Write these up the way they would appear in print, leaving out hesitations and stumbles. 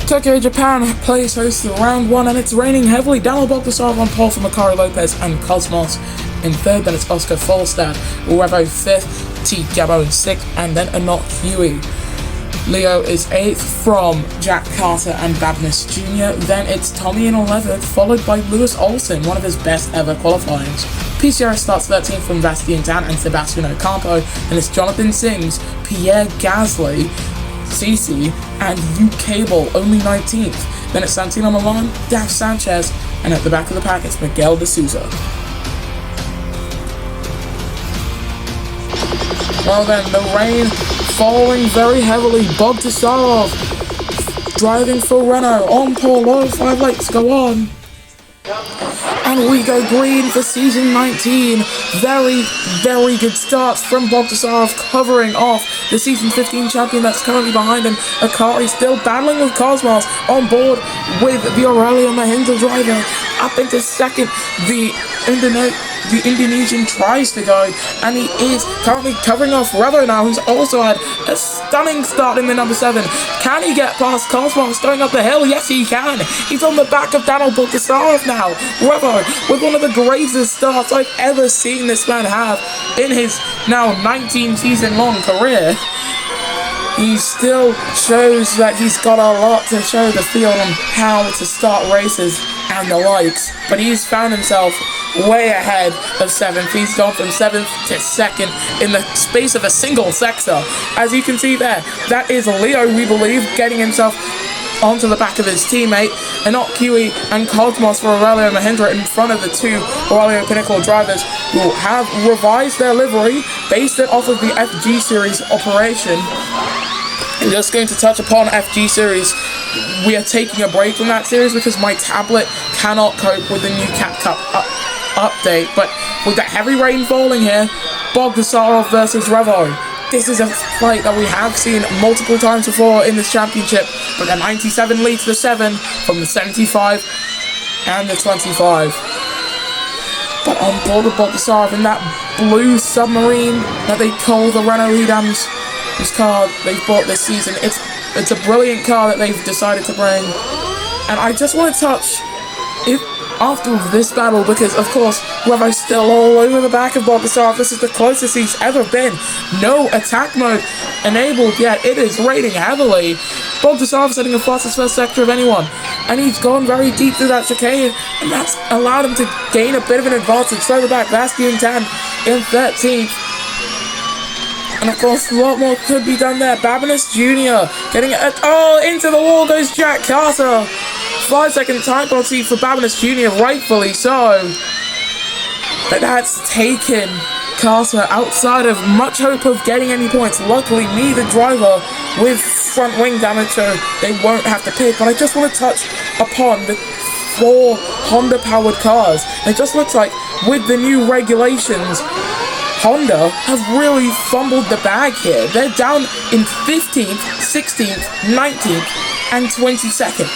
Tokyo, Japan plays host to round 1, and it's raining heavily. Daniel Bogdasarov on pole for Makari Lopez and Cosmos in 3rd, then it's Oscar Folstad, Revo 5th, T. Gabo in 6th, and then Anok Huey. Leo is 8th from Jack Carter and Babnis Jr. Then it's Tommy in 11th, followed by Lewis Olsen, one of his best ever qualifyings. PCR starts 13th from Bastian Dan and Sebastian Ocampo, and it's Jonathan Sings, Pierre Gasly, Cici, and U Cable, only 19th. Then it's Santino Milan, Dav Sanchez, and at the back of the pack it's Miguel de Souza. Well then, the rain falling very heavily. Bogdasarov driving for Renault on pole. All 5 lights go on. And we go green for season 19. Very, very good starts from Bogdasarov, covering off the season 15 champion that's currently behind him. Akari still battling with Cosmos on board with the Aurelio Mahindra driver. Up into 2nd, the Indonesian tries to go, and he is currently covering off Revo now, who's also had a stunning start in the number 7. Can he get past Cosmos going up the hill? Yes, he can. He's on the back of Daniel Bogdasarov now. Revo with one of the greatest starts I've ever seen this man have in his now 19-season-long career. He still shows that he's got a lot to show the field on how to start races and the likes, but he's found himself way ahead of 7th. He's gone from 7th to 2nd in the space of a single sector. As you can see there, that is Leo, we believe, getting himself onto the back of his teammate, Anok Huey and Cosmos for Aurelio Mahindra in front of the 2 Aurelio Pinnacle drivers who have revised their livery, based it off of the FG Series operation. I'm just going to touch upon FG Series. We are taking a break from that series because my tablet cannot cope with the new Cat Cup update, but with the heavy rain falling here, Bogdasarov versus Revo. This is a fight that we have seen multiple times before in this championship, but the 97 leads the 7 from the 75 and the 25. But on board with Bogdasarov in that blue submarine that they call the Renault Edams, this car they've bought this season, it's a brilliant car that they've decided to bring. And I just want to touch after this battle, because of course Revo's still all over the back of Bogdasarov. This is the closest he's ever been. No attack mode enabled yet. It is raining heavily. Bogdasarov setting the fastest first sector of anyone, and he's gone very deep through that chicane, and that's allowed him to gain a bit of an advantage. Further back, Bastian Dan in 13th. And of course, a lot more could be done there. Babinus Jr. getting it. Oh, into the wall goes Jack Carter. 5-second time penalty for Babinus Jr., rightfully so. But that's taken Carter outside of much hope of getting any points. Luckily, me, the driver, with front wing damage, so they won't have to pit. But I just want to touch upon the 4 Honda-powered cars. It just looks like with the new regulations, Honda have really fumbled the bag here. They're down in 15th, 16th, 19th, and 22nd.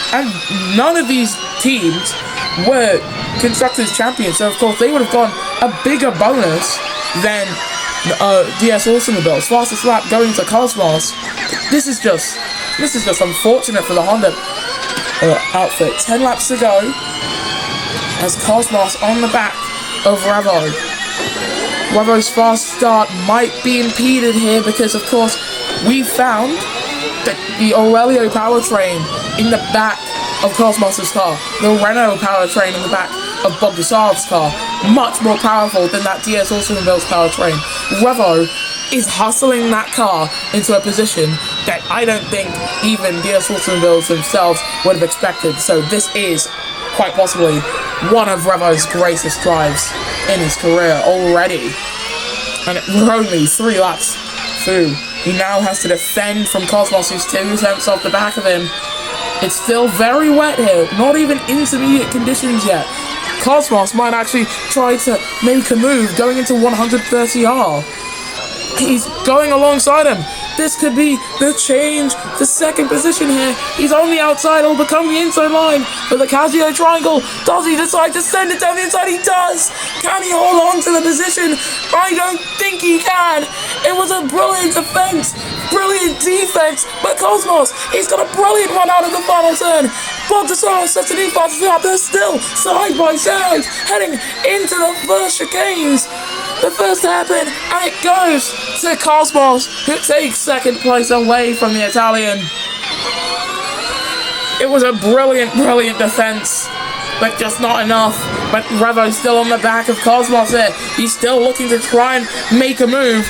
And none of these teams were Constructors Champions, so of course they would have gone a bigger bonus than DS Automobiles. Fastest lap going to Cosmos. This is just unfortunate for the Honda outfit. 10 laps to go as Cosmos on the back of Revo. Revo's fast start might be impeded here because, of course, we found that the Aurelio powertrain in the back of Cosmos' car, the Renault powertrain in the back of Bogdasarov's car, much more powerful than that DS Automobiles powertrain. Revo is hustling that car into a position that I don't think even DS Automobiles themselves would have expected. So this is quite possibly one of Revo's greatest drives in his career already. And we're only 3 laps through. He now has to defend from Cosmos, who's 2 tenths off the back of him. It's still very wet here, not even intermediate conditions yet. Cosmos might actually try to make a move going into 130R. He's going alongside him. This could be the change to second position here. He's on the outside. It'll become the inside line for the Casio triangle. Does he decide to send it down the inside? He does. Can he hold on to the position? I don't think he can. It was a brilliant defense Brilliant defense by Cosmos. He's got a brilliant run out of the final turn. Bogdasaurus sets a new fastest lap. They're still side by side, heading into the first chicanes. The first hairpin, and it goes to Cosmos, who takes second place away from the Italian. It was a brilliant defense, but just not enough. But Revo's still on the back of Cosmos here. He's still looking to try and make a move.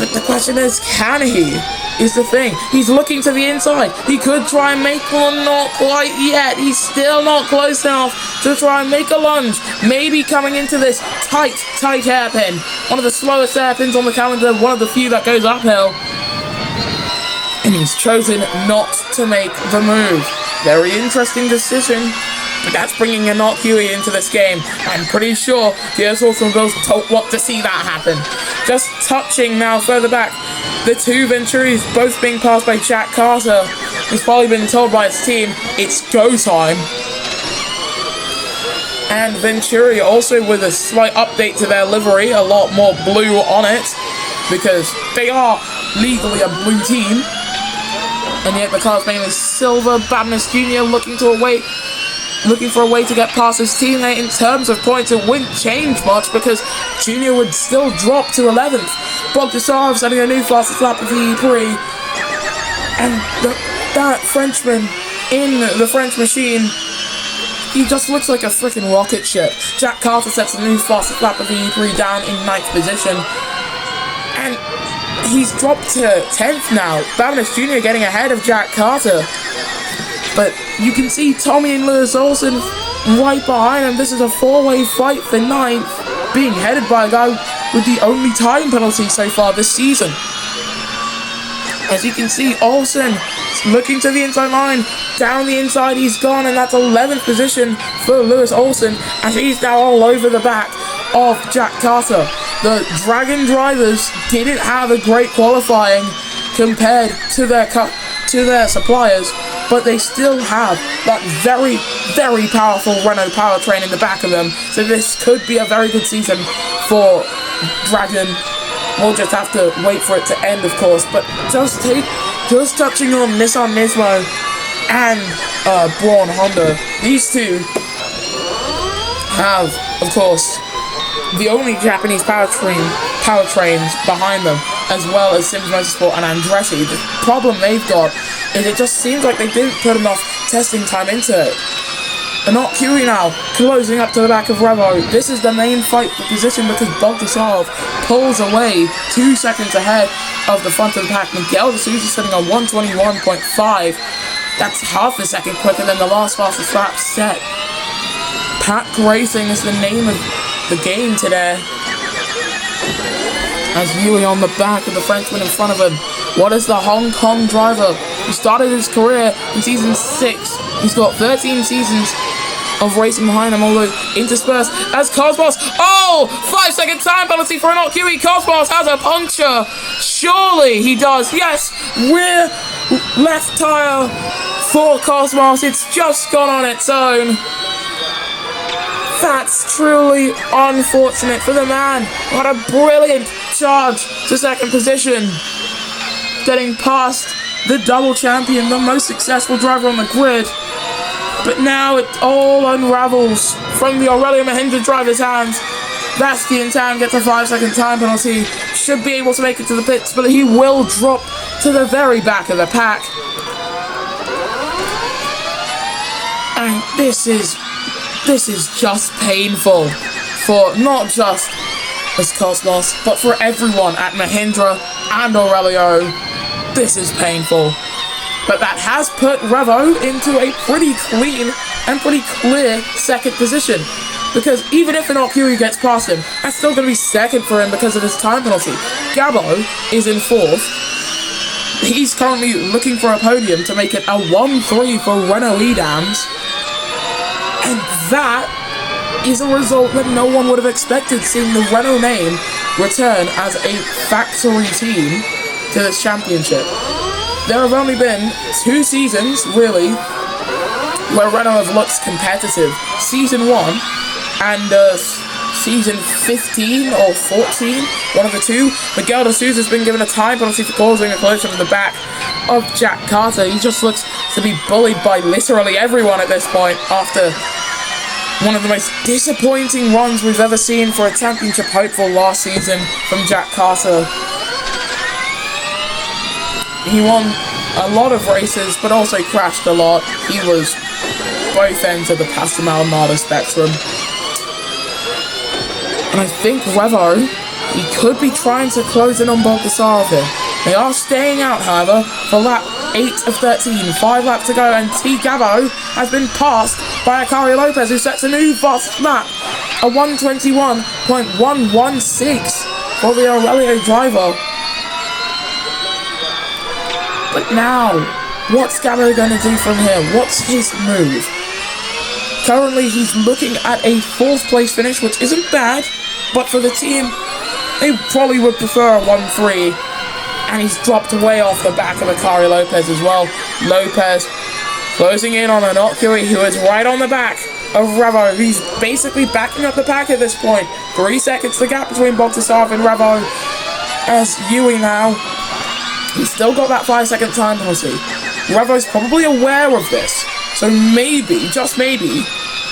But the question is, can he? Is the thing. He's looking to the inside. He could try and make one, not quite yet. He's still not close enough to try and make a lunge. Maybe coming into this tight hairpin. One of the slowest hairpins on the calendar, one of the few that goes uphill. And he's chosen not to make the move. Very interesting decision. But that's bringing a not Huey into this game. I'm pretty sure the Awesome Girls don't want to see that happen. Just touching now further back. The two Venturis both being passed by Jack Carter. He's probably been told by his team, it's go time. And Venturi also with a slight update to their livery, a lot more blue on it, because they are legally a blue team. And yet the car's mainly silver. Badness Jr. looking for a way to get past his teammate. In terms of points, it wouldn't change much because Junior would still drop to 11th. Bogdasaurus setting a new fastest lap of the Prix. And that Frenchman in the French machine, he just looks like a freaking rocket ship. Jack Carter sets a new fastest lap of the Prix down in 9th position. And he's dropped to 10th now. Badness Jr. getting ahead of Jack Carter. But you can see Tommy and Lewis Olsen right behind him. This is a four-way fight for 9th, being headed by a guy with the only time penalty so far this season. As you can see, Olsen looking to the inside line. Down the inside he's gone, and that's 11th position for Lewis Olsen, as he's now all over the back of Jack Carter. The Dragon drivers didn't have a great qualifying compared to their suppliers, but they still have that very powerful Renault powertrain in the back of them. So this could be a very good season for Dragon. We'll just have to wait for it to end, of course. But just touching on Nissan Nismo and Braun Honda, these two have, of course, the only Japanese powertrains behind them, as well as Sims Motorsport and Andretti. The problem they've got is it just seems like they didn't put enough testing time into it. And not QE now, closing up to the back of Revo. This is the main fight for position because Bogdasaurus pulls away 2 seconds ahead of the front of the pack. Miguel de Souza sitting on 121.5. That's half a second quicker than the last fastest lap set. Pack Racing is the name of the game today. As Yui on the back of the Frenchman in front of him. What is the Hong Kong driver who started his career in season 6? He's got 13 seasons of racing behind him, although interspersed as Cosmos. Oh! 5 second time penalty for an QE. Cosmos has a puncture. Surely he does. Yes, rear left tire for Cosmos. It's just gone on its own. That's truly unfortunate for the man. What a brilliant charge to second position. Getting past the double champion, the most successful driver on the grid. But now it all unravels from the Aurelio Mahindra driver's hands. Bastian Tan gets a 5 second time penalty. Should be able to make it to the pits, but he will drop to the very back of the pack. And this is just painful for not just as Cosmos, but for everyone at Mahindra and Aurelio. This is painful. But that has put Revo into a pretty clean and pretty clear second position. Because even if an Okuri gets past him, that's still going to be second for him because of his time penalty. Gabo is in 4th. He's currently looking for a podium to make it a 1-3 for Renault Edams. And that is a result that no one would have expected, seeing the Renault name return as a factory team to this championship. There have only been 2 seasons, really, where Renault have looked competitive. Season 1 and season 15 or 14, one of the two. Miguel de Souza's been given a time penalty for causing a collision in the back of Jack Carter. He just looks to be bullied by literally everyone at this point after one of the most disappointing runs we've ever seen for a championship hopeful last season from Jack Carter. He won a lot of races, but also crashed a lot. He was both ends of the Pastor Maldonado spectrum. And I think Revo, he could be trying to close in on Bogdasarov here. They are staying out, however, for lap 8 of 13. 5 laps to go, and T. Gabo has been passed by Akari Lopez, who sets a new fast lap. A 121.116 for the Aurelio driver. But now, what's Gabo going to do from here? What's his move? Currently, he's looking at a 4th place finish, which isn't bad, but for the team, they probably would prefer a 1-3. And he's dropped way off the back of Akari Lopez as well. Lopez closing in on Inokui, who is right on the back of Revo. He's basically backing up the pack at this point. 3 seconds the gap between Bogdasarov and Revo. As Yui now, he's still got that 5-second time penalty. Revo's probably aware of this. So maybe, just maybe,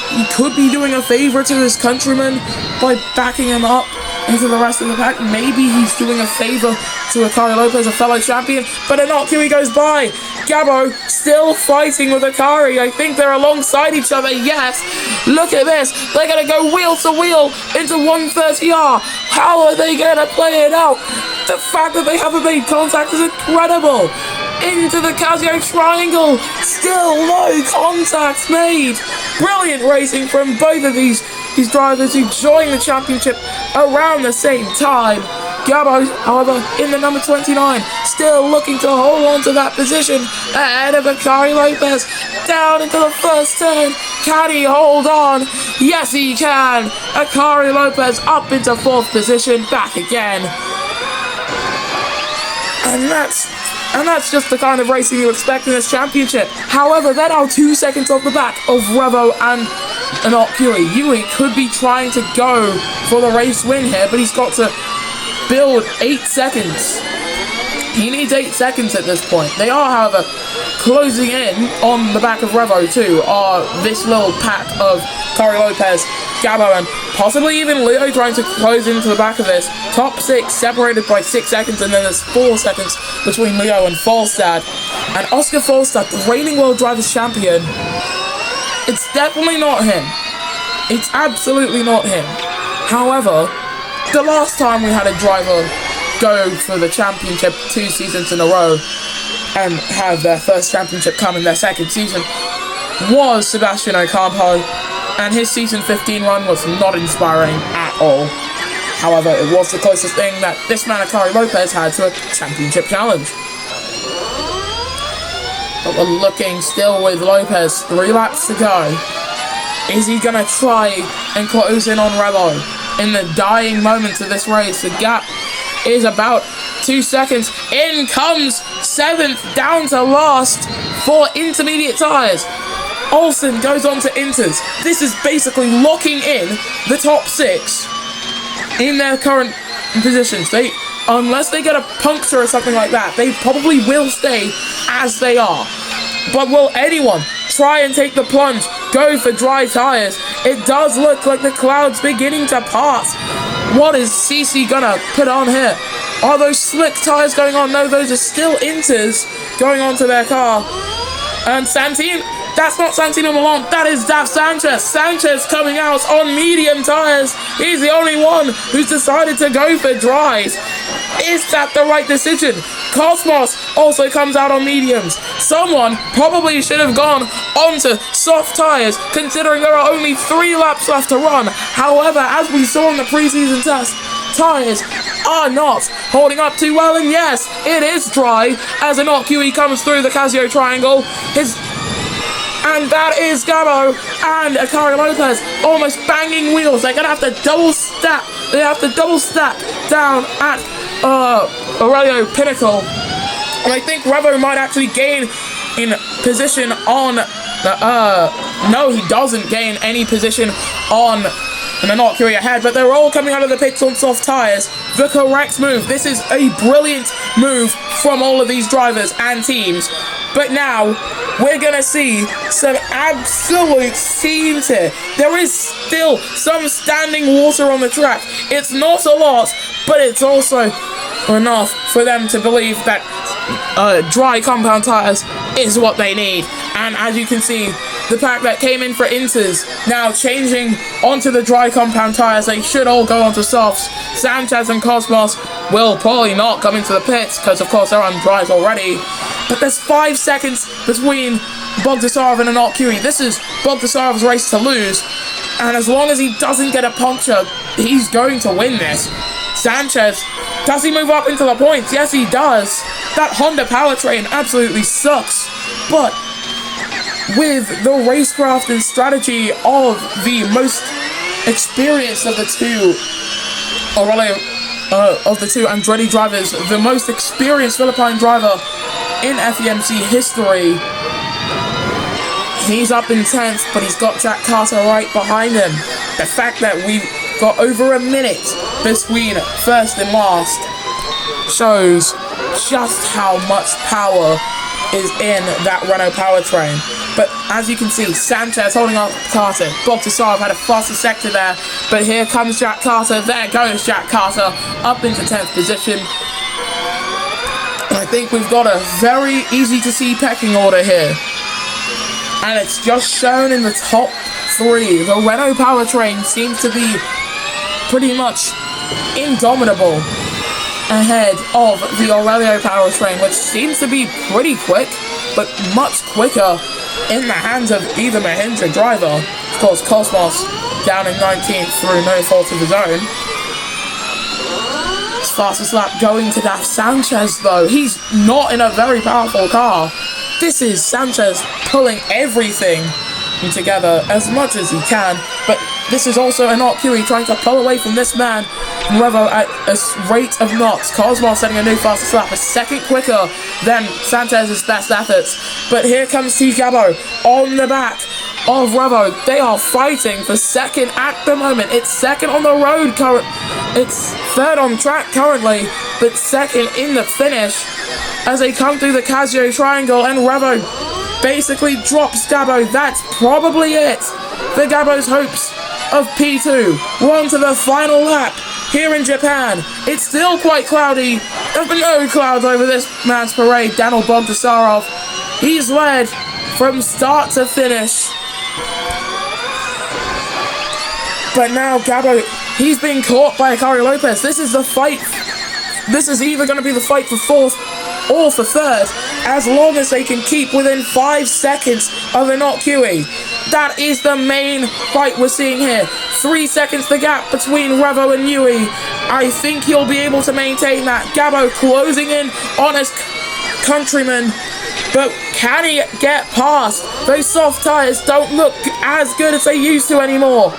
he could be doing a favour to his countryman by backing him up into the rest of the pack. Maybe he's doing a favour to Akari Lopez, a fellow champion, but Inokui goes by. Gabo still fighting with Akari. I think they're alongside each other. Yes, look at this. They're going to go wheel to wheel into 130R. How are they going to play it out? The fact that they haven't made contact is incredible. Into the Casio triangle. Still no contact made. Brilliant racing from both of these drivers who joined the championship around the same time. Gabo, however, in the number 29, still looking to hold on to that position ahead of Akari Lopez. Down into the first turn. Can he hold on? Yes, he can. Akari Lopez up into 4th position, back again. And that's just the kind of racing you expect in this championship. However, they're now 2 seconds off the back of Revo and Inokui. Yui could be trying to go for the race win here, but he's got to build 8 seconds. He needs 8 seconds at this point. They are, however, closing in on the back of Revo too, are this little pack of Akari Lopez, Gabo, and possibly even Leo trying to close into the back of this. Top 6 separated by 6 seconds, and then there's 4 seconds between Leo and Falstad. And Oscar Falstad, the reigning World Drivers' Champion, it's definitely not him. It's absolutely not him. However, the last time we had a driver go for the championship 2 seasons in a row and have their first championship come in their 2nd season was Sebastian Ocampo, and his season 15 run was not inspiring at all. However, it was the closest thing that this man Akari Lopez had to a championship challenge. But we're looking still with Lopez, 3 laps to go. Is he gonna try and close in on Revo? In the dying moments of this race, the gap is about 2 seconds. In comes 7th, down to last for intermediate tyres. Olsen goes on to inters. This is basically locking in the top 6 in their current positions. Unless they get a puncture or something like that, they probably will stay as they are. But will anyone try and take the plunge, go for dry tyres? It does look like the cloud's beginning to pass. What is CC gonna put on here? Are those slick tyres going on? No, those are still inters going onto their car. And Santino, that's not Santino Milan, that is Daf Sanchez. Sanchez coming out on medium tyres. He's the only one who's decided to go for dries. Is that the right decision? Cosmos also comes out on mediums. Someone probably should have gone onto soft tyres, considering there are only 3 laps left to run. However, as we saw in the preseason test, tyres are not holding up too well, and yes, it is dry as Inokui comes through the Casio triangle. And that is Gabo and Akari Lopez almost banging wheels. They're gonna have to double stack. They have to double stack down at Aurelio Pinnacle. And I think Revo might actually gain in position on the no, he doesn't gain any position on and they're not QE ahead, but they're all coming out of the pits on soft tyres. The correct move. This is a brilliant move from all of these drivers and teams. But now, we're going to see some absolute scenes here. There is still some standing water on the track. It's not a lot, but it's also enough for them to believe that dry compound tyres is what they need. And as you can see, the pack that came in for Inters now changing onto the dry compound tyres. They should all go onto softs. Sanchez and Cosmos will probably not come into the pits because, of course, they're on dries already. But there's 5 seconds between Bogdasarov and Anot QE. This is Bogdasarov's race to lose. And as long as he doesn't get a puncture, he's going to win this. Sanchez, does he move up into the points? Yes, he does. That Honda powertrain absolutely sucks. But with the racecraft and strategy of the most experienced of the two, Andretti drivers, the most experienced Philippine driver in FEMC history, he's up in 10th, but he's got Jack Carter right behind him. The fact that we've got over a minute between first and last shows just how much power is in that Renault powertrain. But as you can see, Sanchez holding up Carter. Bogdasarov had a faster sector there, but here comes Jack Carter. There goes Jack Carter up into 10th position. I think we've got a very easy to see pecking order here. And it's just shown in the top 3. The Renault powertrain seems to be pretty much indomitable ahead of the Aurelio powertrain, which seems to be pretty quick, but much quicker in the hands of either Mahindra driver. Of course, Cosmos down in 19th through no fault of his own. His fastest lap going to that Sanchez, though. He's not in a very powerful car. This is Sanchez pulling everything together as much as he can, but this is also Anot QE trying to pull away from this man, Revo at a rate of knots. Cosmos setting a new fastest lap, a second quicker than Sanchez's best efforts. But here comes T. Gabo on the back of Revo. They are fighting for second at the moment. It's second on the road it's third on track currently, but second in the finish as they come through the Casio triangle, and Revo basically drops Gabo. That's probably it for Gabo's hopes of P2. We're on to the final lap here in Japan. It's still quite cloudy. There's been no clouds over this man's parade. Daniel Bogdasarov, he's led from start to finish. But now Gabo, he's being caught by Akari Lopez. This is the fight. This is either going to be the fight for fourth or for third, as long as they can keep within 5 seconds of Anot QE. That is the main fight we're seeing here. 3 seconds the gap between Revo and Yui. I think he'll be able to maintain that. Gabo closing in on his countryman, but can he get past? Those soft tyres don't look as good as they used to anymore.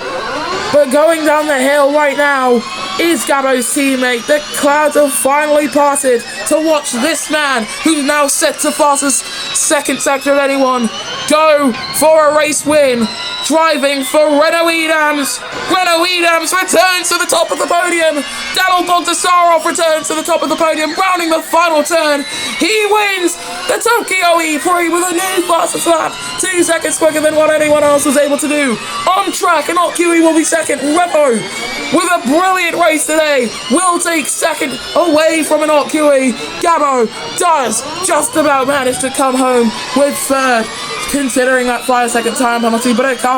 But going down the hill right now is Gabo's teammate. The clouds have finally parted to watch this man, who's now set to fastest second sector of anyone, go for a race win. Driving for Renault Edams. Renault Edams returns to the top of the podium. Daniel Bogdasarov returns to the top of the podium, rounding the final turn. He wins the Tokyo Prix with a new fastest lap, 2 seconds quicker than what anyone else was able to do. On track, and Anot QE will be second. Revo, with a brilliant race today, will take second away from Anot QE. Gabo does just about manage to come home with third, considering that 5 second time penalty, but Akari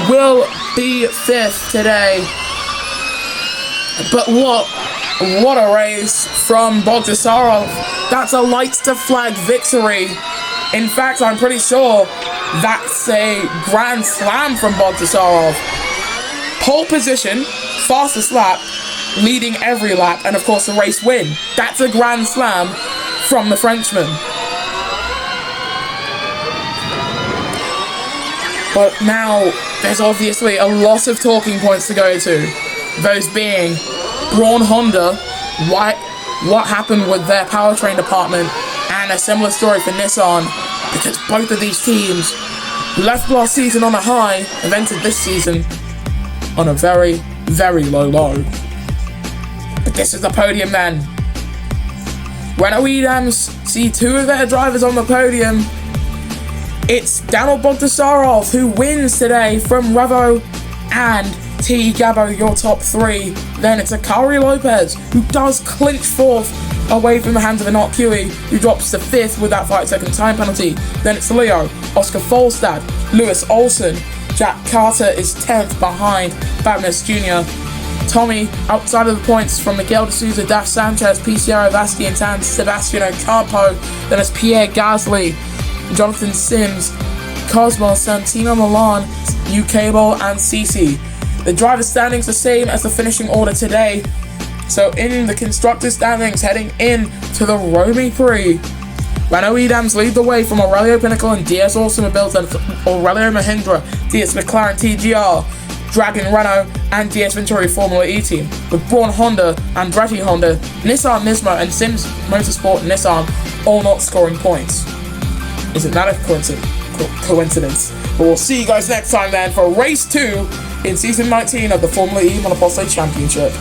will be fifth today. But what a race from Bogdasarov. That's a lights to flag victory. In fact, I'm pretty sure that's a grand slam from Bogdasarov. Pole position, fastest lap, leading every lap, and of course the race win. That's a grand slam from the Frenchman. But now, there's obviously a lot of talking points to go to. Those being Braun Honda, what happened with their powertrain department, and a similar story for Nissan, because both of these teams, who left last season on a high, have entered this season on a very, very low low. But this is the podium then. Renault-Edams see two of their drivers on the podium. It's Daniel Bogdasarov who wins today from Revo and T. Gabo, your top three. Then it's Akari Lopez who does clinch fourth away from the hands of Enoch Huey, who drops to fifth with that 5-second time penalty. Then it's Leo, Oscar Folstad, Lewis Olsen. Jack Carter is 10th behind Bagnes Jr. Tommy, outside of the points from Miguel de Souza, Daf Sanchez, PCR Vasti and Tan, Sebastian Ocampo. Then it's Pierre Gasly, Jonathan Sims, Cosmos, Santino Milan, Ukable and Cici. The driver standings the same as the finishing order today. So in the constructor standings, heading in to the Romy Prix, Renault-Edams lead the way from Aurelio Pinnacle and DS Automobiles, and Aurelio Mahindra, DS McLaren TGR, Dragon Renault and DS Venturi Formula E team, with Braun Honda, Andretti Honda, Nissan Nismo and Sims Motorsport Nissan all not scoring points. Isn't that a coincidence? But we'll see you guys next time then for race 2 in season 19 of the Formula E Monoposto Championship.